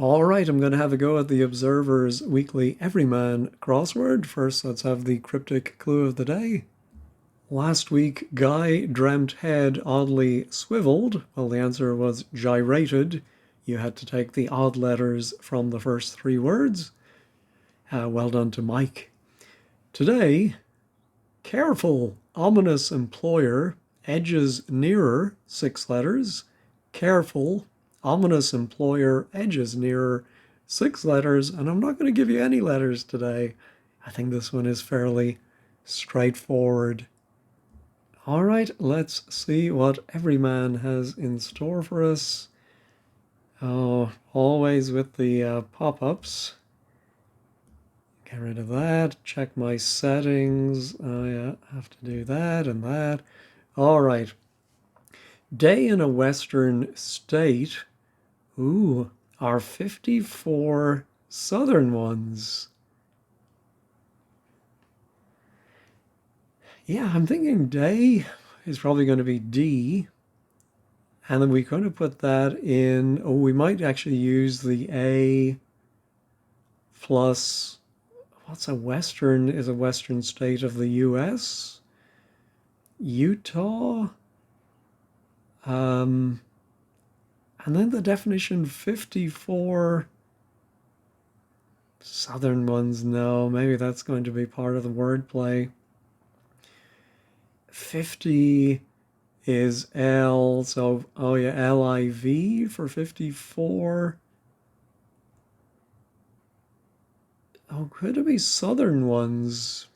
All right, I'm going to have a go at the Observer's weekly Everyman crossword. First, let's have the cryptic clue of the day. Last week, Guy dreamt head oddly swiveled. Well, the answer was gyrated. You had to take the odd letters from the first three words. Well done to Mike. Today, careful, ominous employer edges nearer, 6 letters. Careful, ominous employer edges nearer, 6 letters, and I'm not going to give you any letters today. I think this one is fairly straightforward. All right, let's see what Everyman has in store for us. Oh, always with the pop-ups. Get rid of that. Check my settings. Oh yeah, have to do that and that. All right. Day in a western state. Ooh, are 54 southern ones. Yeah, I'm thinking day is probably going to be D. And then we could have put that in. Oh, we might actually use the A plus, what's a western, is a western state of the US? Utah? And then the definition 54 southern ones. No, maybe that's going to be part of the wordplay. 50 is L, so oh yeah, LIV for 54. Oh, could it be southern ones?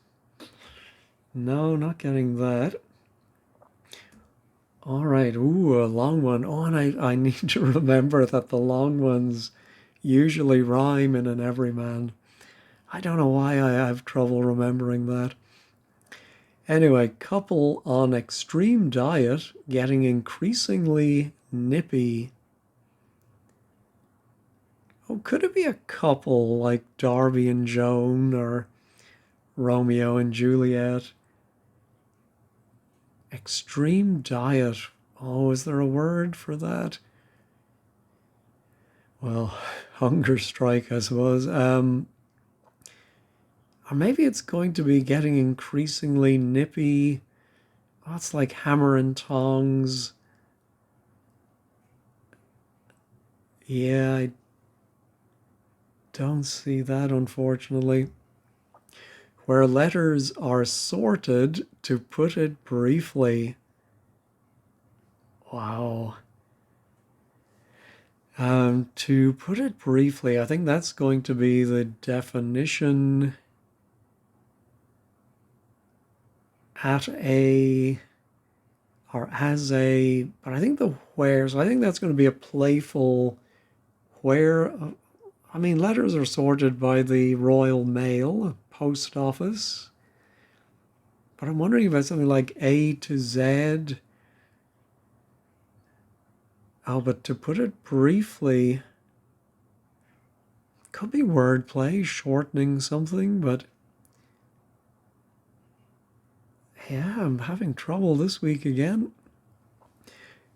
No, not getting that. All right, ooh, a long one. Oh, and I need to remember that the long ones usually rhyme in an everyman. I don't know why I have trouble remembering that. Anyway, couple on extreme diet getting increasingly nippy. Oh, could it be a couple like Darby and Joan or Romeo and Juliet? Extreme diet. Oh, is there a word for that? Well, hunger strike, I suppose. Or maybe it's going to be getting increasingly nippy. Oh, it's like hammer and tongs. Yeah, I don't see that, unfortunately. Where letters are sorted, to put it briefly. Wow. To put it briefly, I think that's going to be the definition at a or as a, but I think the where, so I think that's going to be a playful where. I mean, letters are sorted by the Royal Mail, post office, but I'm wondering about something like A to Z. Oh, but to put it briefly, could be wordplay, shortening something, but yeah, I'm having trouble this week again.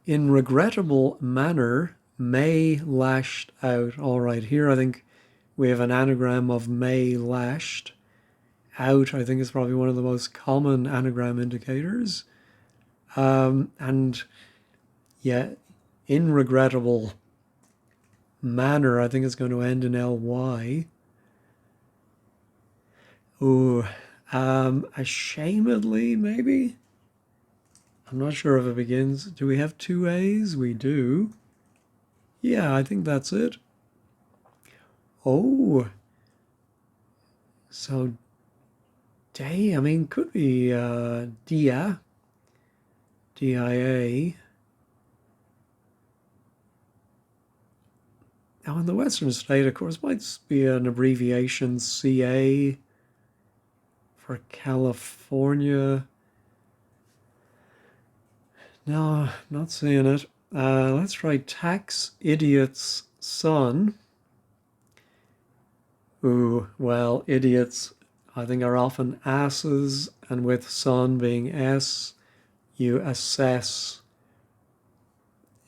In regrettable manner, May lashed out. All right, here I think we have an anagram of May lashed. Out, I think, is probably one of the most common anagram indicators. And yeah, in regrettable manner, I think it's going to end in ly. Ooh, ashamedly, maybe? I'm not sure if it begins. Do we have two A's? We do. Yeah, I think that's it. Oh, so day, I mean, could be dia, DIA. Now, in the Western state, of course, might be an abbreviation CA for California. No, not seeing it. Let's try tax idiot's son. Ooh, well, idiots, I think, are often asses, and with son being S, you assess.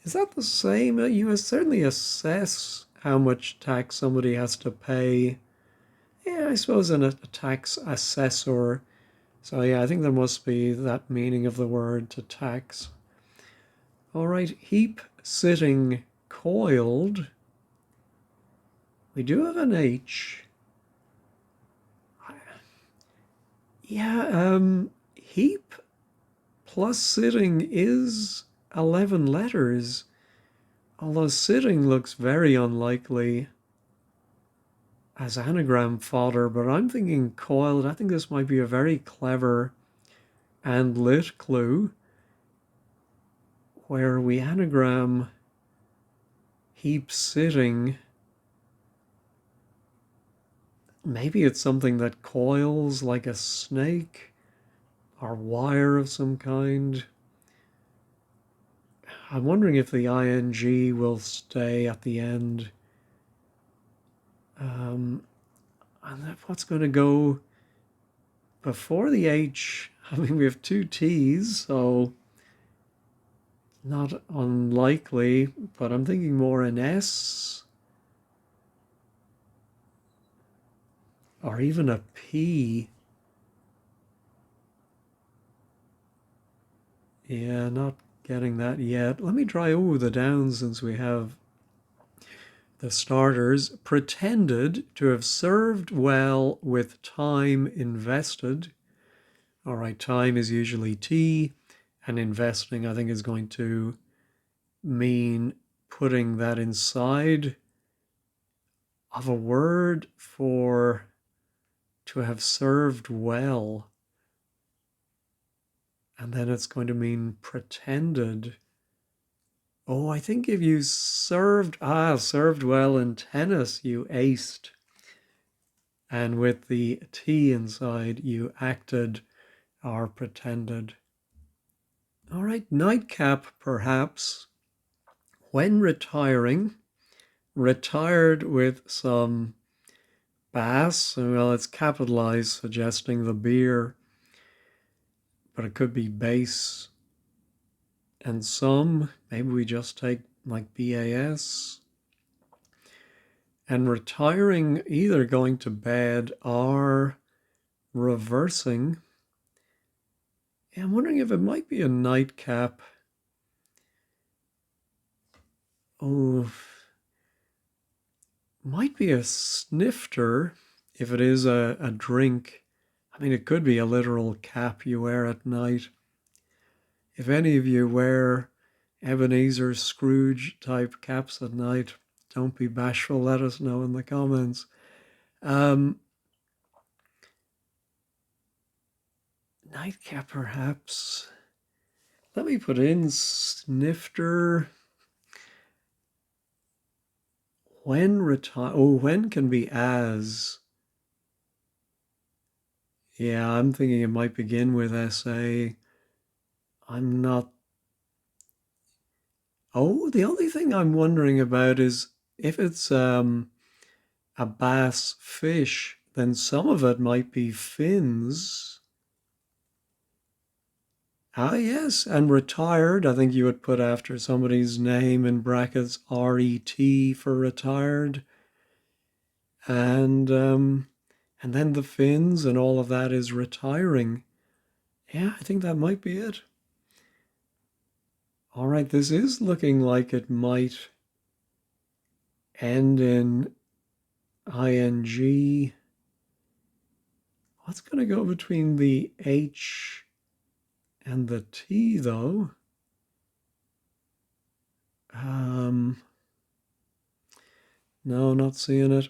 Is that the same? You certainly assess how much tax somebody has to pay. Yeah, I suppose a tax assessor. So yeah, I think there must be that meaning of the word to tax. All right, heap, sitting, coiled. We do have an H. Yeah, heap plus sitting is 11 letters, although sitting looks very unlikely as anagram fodder, but I'm thinking coiled. I think this might be a very clever and lit clue where we anagram heap sitting. Maybe it's something that coils like a snake or wire of some kind. I'm wondering if the ing will stay at the end. And what's going to go before the H? I mean, we have two T's, so not unlikely, but I'm thinking more an S or even a P. Yeah, not getting that yet. Let me try, the downs since we have the starters. Pretended to have served well with time invested. All right, time is usually T, and investing I think is going to mean putting that inside of a word for to have served well. And then it's going to mean pretended. Oh, I think if you served well in tennis, you aced. And with the T inside, you acted or pretended. All right, nightcap perhaps. When retiring, retired with some bass. Well, it's capitalized, suggesting the beer, but it could be base and some. Maybe we just take like BAS. And retiring, either going to bed or reversing. Yeah, I'm wondering if it might be a nightcap. Oh, might be a snifter if it is a drink. I mean, it could be a literal cap you wear at night. If any of you wear Ebenezer Scrooge type caps at night, don't be bashful. Let us know in the comments. Nightcap, perhaps. Let me put in snifter. When retire? Oh, when can be as. Yeah, I'm thinking it might begin with SA. I'm not. Oh, the only thing I'm wondering about is if it's a bass fish, then some of it might be fins. Ah, yes, and retired, I think you would put after somebody's name in brackets RET for retired. And then the fins and all of that is retiring. Yeah, I think that might be it. All right, this is looking like it might end in ing. What's going to go between the H and the T, though? No, not seeing it.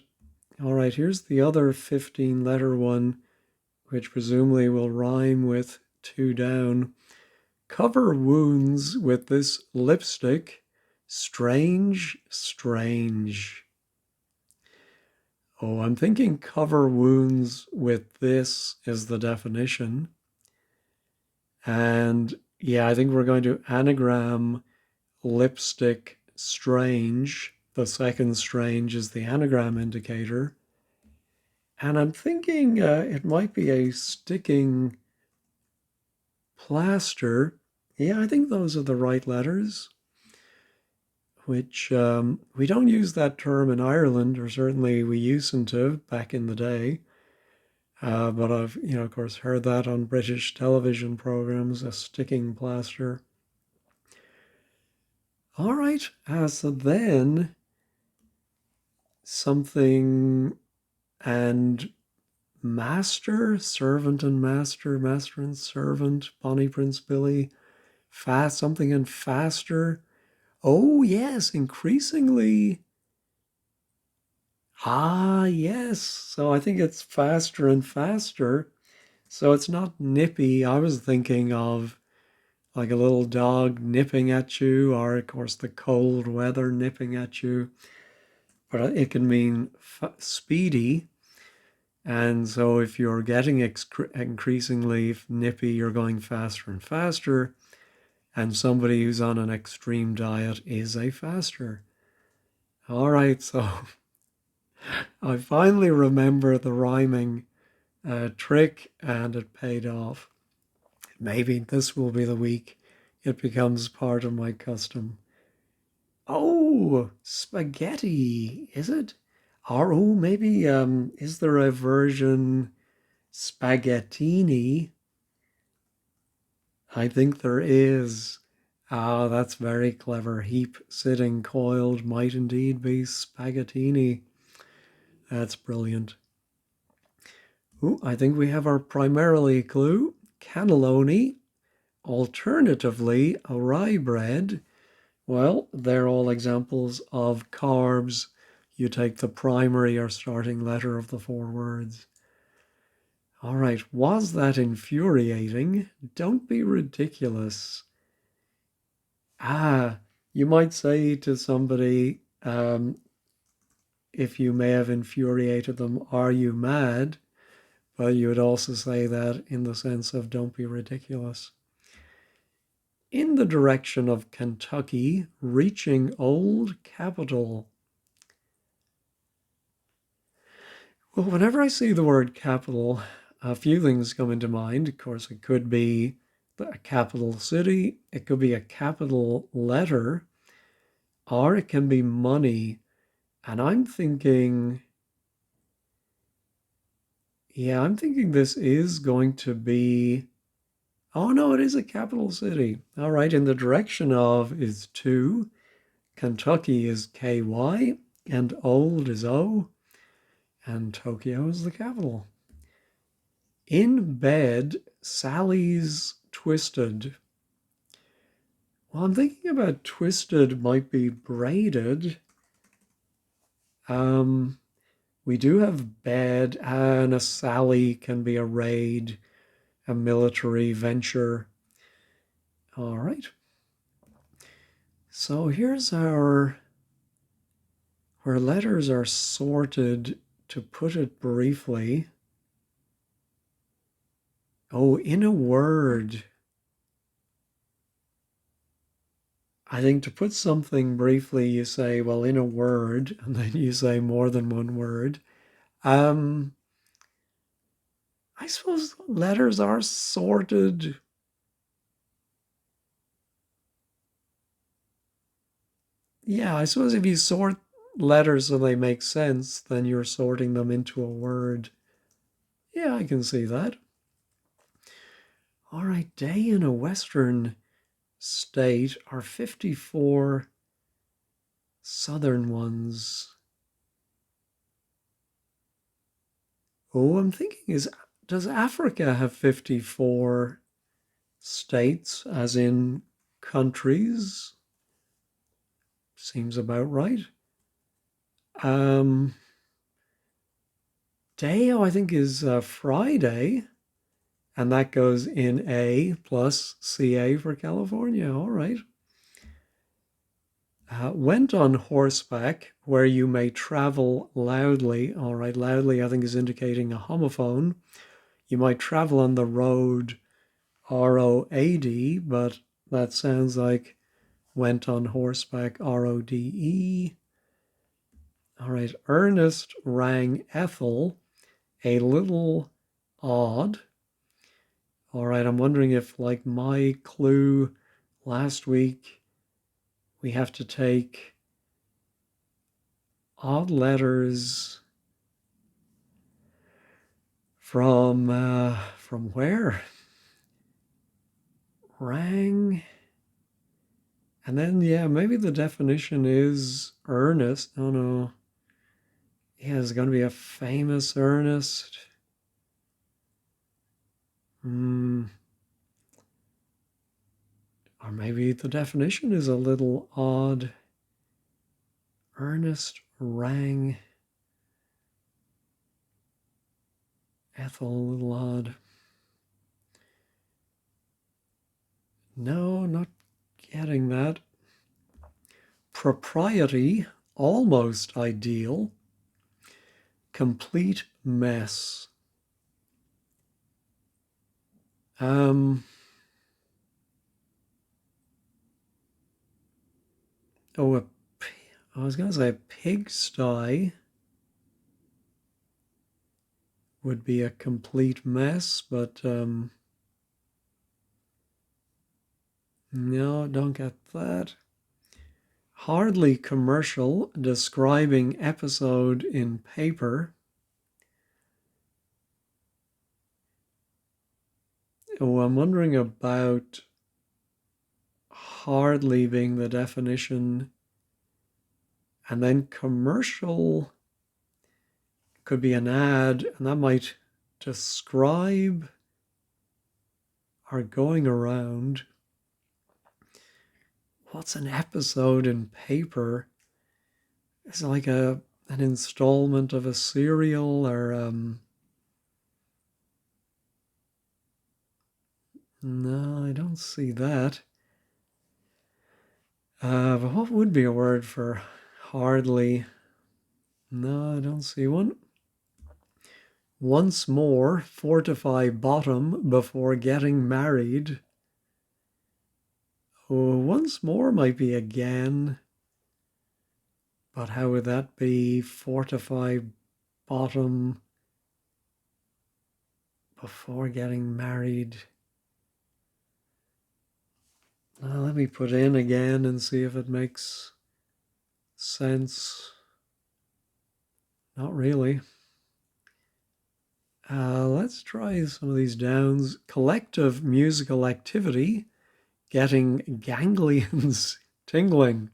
All right, here's the other 15-letter one, which presumably will rhyme with two down. Cover wounds with this lipstick. Strange, strange. Oh, I'm thinking cover wounds with this is the definition. And yeah, I think we're going to anagram lipstick strange. The second strange is the anagram indicator. And I'm thinking it might be a sticking plaster. Yeah, I think those are the right letters. which we don't use that term in Ireland, or certainly we used to back in the day. But I've, of course, heard that on British television programs, a sticking plaster. All right, so then something and master, servant and master, master and servant, Bonnie Prince Billy, fast, something and faster. Oh, yes, increasingly. Ah, yes. So I think it's faster and faster. So it's not nippy. I was thinking of like a little dog nipping at you, or of course the cold weather nipping at you. But it can mean speedy. And so if you're getting increasingly nippy, you're going faster and faster. And somebody who's on an extreme diet is a faster. All right, so I finally remember the rhyming trick and it paid off. Maybe this will be the week it becomes part of my custom. Oh, spaghetti, is it? Or oh, maybe is there a version spaghettini? I think there is. Ah, that's very clever. Heap sitting coiled might indeed be spaghettini. That's brilliant. Ooh, I think we have our primarily clue. Cannelloni, alternatively a rye bread. Well, they're all examples of carbs. You take the primary or starting letter of the four words. All right, was that infuriating? Don't be ridiculous. Ah, you might say to somebody, if you may have infuriated them, are you mad? But you would also say that in the sense of don't be ridiculous. In the direction of Kentucky, reaching Old Capitol. Well, whenever I see the word capital, a few things come into mind. Of course, it could be a capital city, it could be a capital letter, or it can be money. And I'm thinking, yeah, I'm thinking this is going to be, oh no, it is a capital city. All right, in the direction of is to, Kentucky is KY, and old is O, and Tokyo is the capital. In bed, Sally's twisted. Well, I'm thinking about twisted might be braided. We do have bed, and a Sally can be a raid, a military venture. All right. So here's where letters are sorted, to put it briefly. Oh, in a word. I think to put something briefly, you say, well, in a word, and then you say more than one word. I suppose letters are sorted. Yeah, I suppose if you sort letters so they make sense, then you're sorting them into a word. Yeah, I can see that. All right, day in a Western state are 54 southern ones. Oh, I'm thinking does Africa have 54 states, as in countries? Seems about right. Day, I think, is Friday, and that goes in A plus CA for California. All right. Went on horseback, where you may travel loudly. All right, loudly I think is indicating a homophone. You might travel on the road, ROAD, but that sounds like went on horseback, RODE. All right, Ernest rang Ethel, a little odd. All right, I'm wondering if, like my clue last week, we have to take odd letters from where? Rang. And then, yeah, maybe the definition is earnest. Oh, no. Yeah, it's going to be a famous earnest. Or maybe the definition is a little odd. Ernest rang. Ethel, a little odd. No, not getting that. Propriety, almost ideal. Complete mess. Oh, I was going to say a pigsty would be a complete mess, but no, don't get that. Hardly commercial, describing episode in paper. Oh, I'm wondering about hardly being the definition, and then commercial could be an ad, and that might describe or going around. What's an episode in paper? Is it like an installment of a serial, or no, I don't see that. But what would be a word for hardly? No, I don't see one. Once more, fortify bottom before getting married. Oh, once more might be again. But how would that be? Fortify bottom before getting married. Let me put in again and see if it makes sense. Not really. Let's try some of these downs. Collective musical activity, getting ganglions tingling.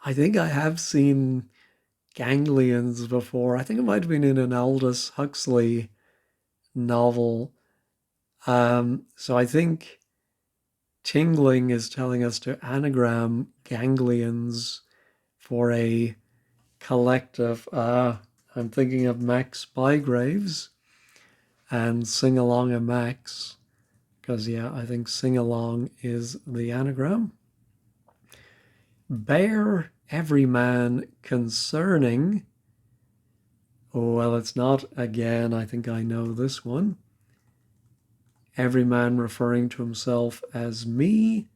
I think I have seen ganglions before. I think it might have been in an Aldous Huxley novel. So I think tingling is telling us to anagram ganglions for a collective. I'm thinking of Max Bygraves and Sing Along a Max, because, yeah, I think sing along is the anagram. Bear everyman concerning. Oh, well, it's not again. I think I know this one. Every man referring to himself as me,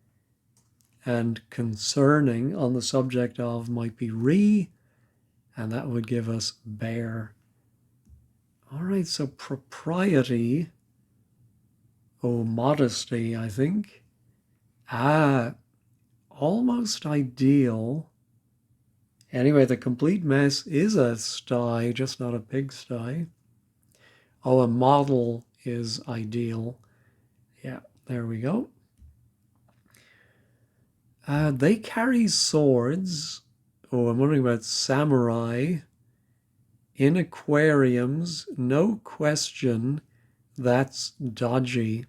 and concerning on the subject of might be re, and that would give us bear. All right, so propriety, modesty, I think. Almost ideal. Anyway, the complete mess is a sty, just not a pigsty. Oh, a model is ideal. Yeah, there we go. They carry swords. Oh, I'm wondering about samurai. In aquariums, no question, that's dodgy.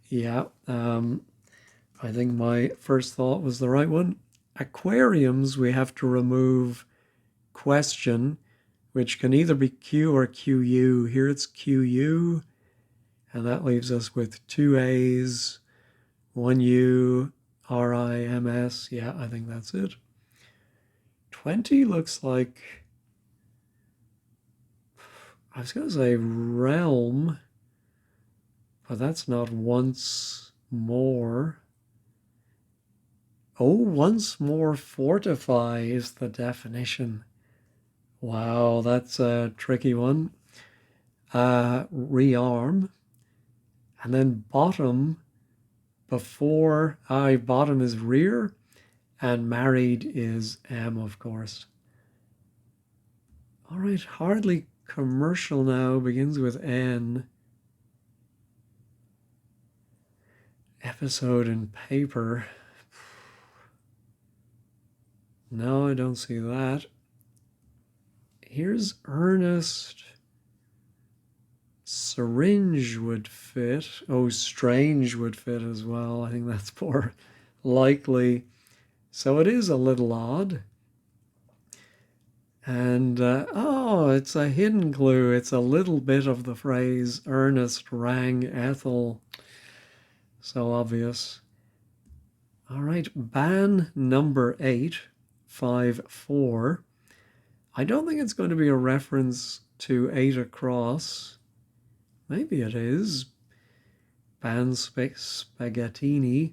Yeah, I think my first thought was the right one. Aquariums, we have to remove question, which can either be Q or QU. Here it's QU, and that leaves us with two A's, one U, RIMS. Yeah, I think that's it. 20 looks like, I was going to say realm, but that's not once more. Oh, once more fortify is the definition. Wow, that's a tricky one. Rearm. And then bottom, before, bottom is rear, and married is M, of course. right, hardly commercial now, begins with N. Episode in paper. No, I don't see that. Here's Ernest. Syringe would fit. Oh, strange would fit as well. I think that's more likely. So it is a little odd. And, oh, it's a hidden clue. It's a little bit of the phrase, Ernest rang Ethel. So obvious. All right, ban number 8, 5-4. I don't think it's going to be a reference to 8 across. Maybe it is. Ban spaghettini.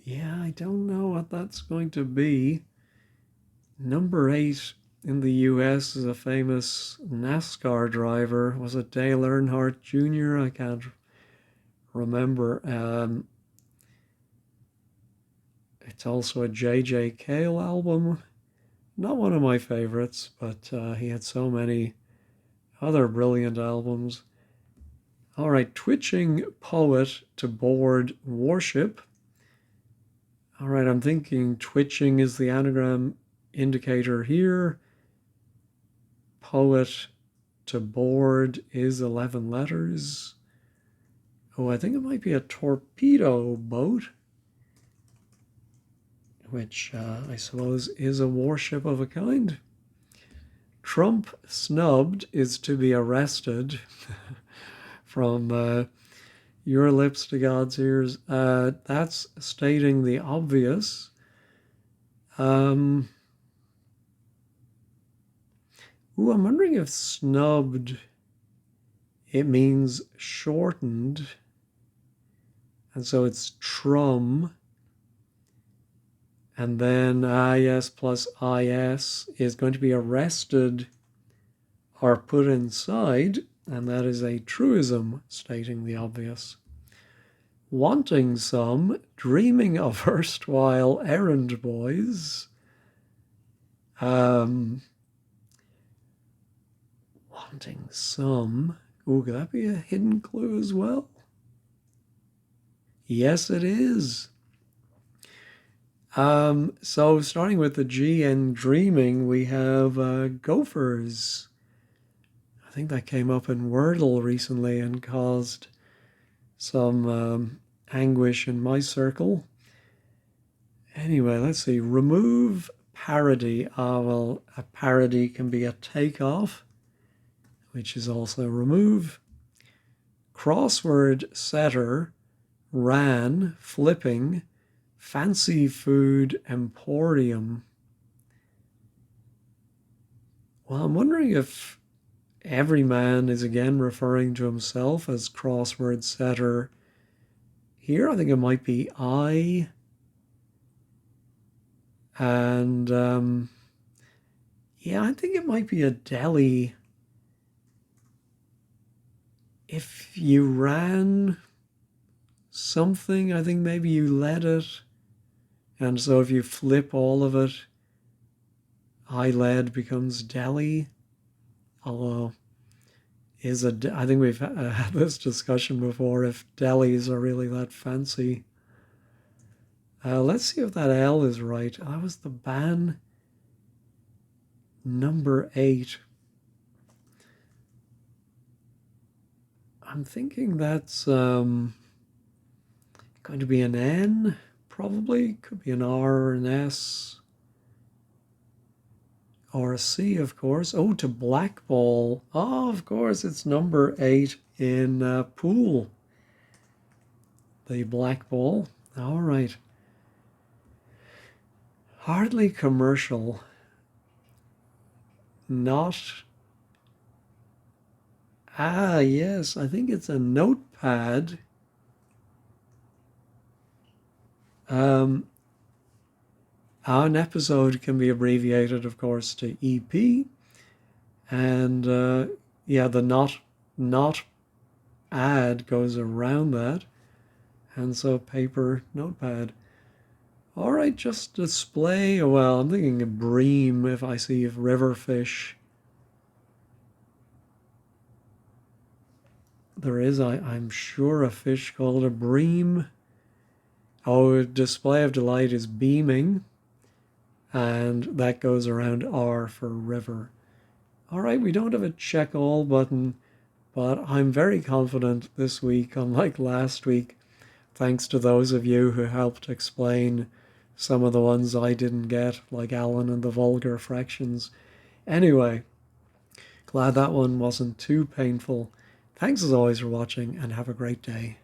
Yeah, I don't know what that's going to be. Number 8 in the US is a famous NASCAR driver. Was it Dale Earnhardt Jr.? I can't remember. It's also a J.J. Cale album. Not one of my favorites, but he had so many other brilliant albums. All right, twitching poet to board warship. All right, I'm thinking twitching is the anagram indicator here. Poet to board is 11 letters. Oh, I think it might be a torpedo boat, which I suppose is a warship of a kind. Trump snubbed is to be arrested. From your lips to God's ears. That's stating the obvious. Ooh, I'm wondering if snubbed, it means shortened. And so it's trum. And then IS plus IS is going to be arrested or put inside. And that is a truism stating the obvious. Wanting some, dreaming of erstwhile errand boys. Wanting some. Ooh, could that be a hidden clue as well? Yes, it is. So starting with the G and dreaming, we have gophers. I think that came up in Wordle recently and caused some anguish in my circle. Anyway, let's see. Remove parody. Well, a parody can be a takeoff, which is also remove. Crossword setter, ran, flipping, fancy food emporium. Well, I'm wondering if Everyman is again referring to himself as crossword setter. Here, I think it might be I. And yeah, I think it might be a deli. If you ran something, I think maybe you led it. And so if you flip all of it, I led becomes deli. Although, I think we've had this discussion before, if delis are really that fancy. Let's see if that L is right. That was the ban number 8. I'm thinking that's going to be an N, probably. Could be an R or an S. Or a C, of course. Oh, to blackball. Oh, of course, it's number 8 in pool. The blackball. All right. Hardly commercial. Not. Ah, yes, I think it's a notepad. An episode can be abbreviated, of course, to EP. And yeah, the not ad goes around that. And so paper notepad. All right, just display. Well, I'm thinking a bream if I see river fish. There is, I'm sure, a fish called a bream. Oh, display of delight is beaming, and that goes around R for river. All right, we don't have a check all button, but I'm very confident this week, unlike last week, thanks to those of you who helped explain some of the ones I didn't get, like Alan and the vulgar fractions. Anyway, glad that one wasn't too painful. Thanks as always for watching, and have a great day.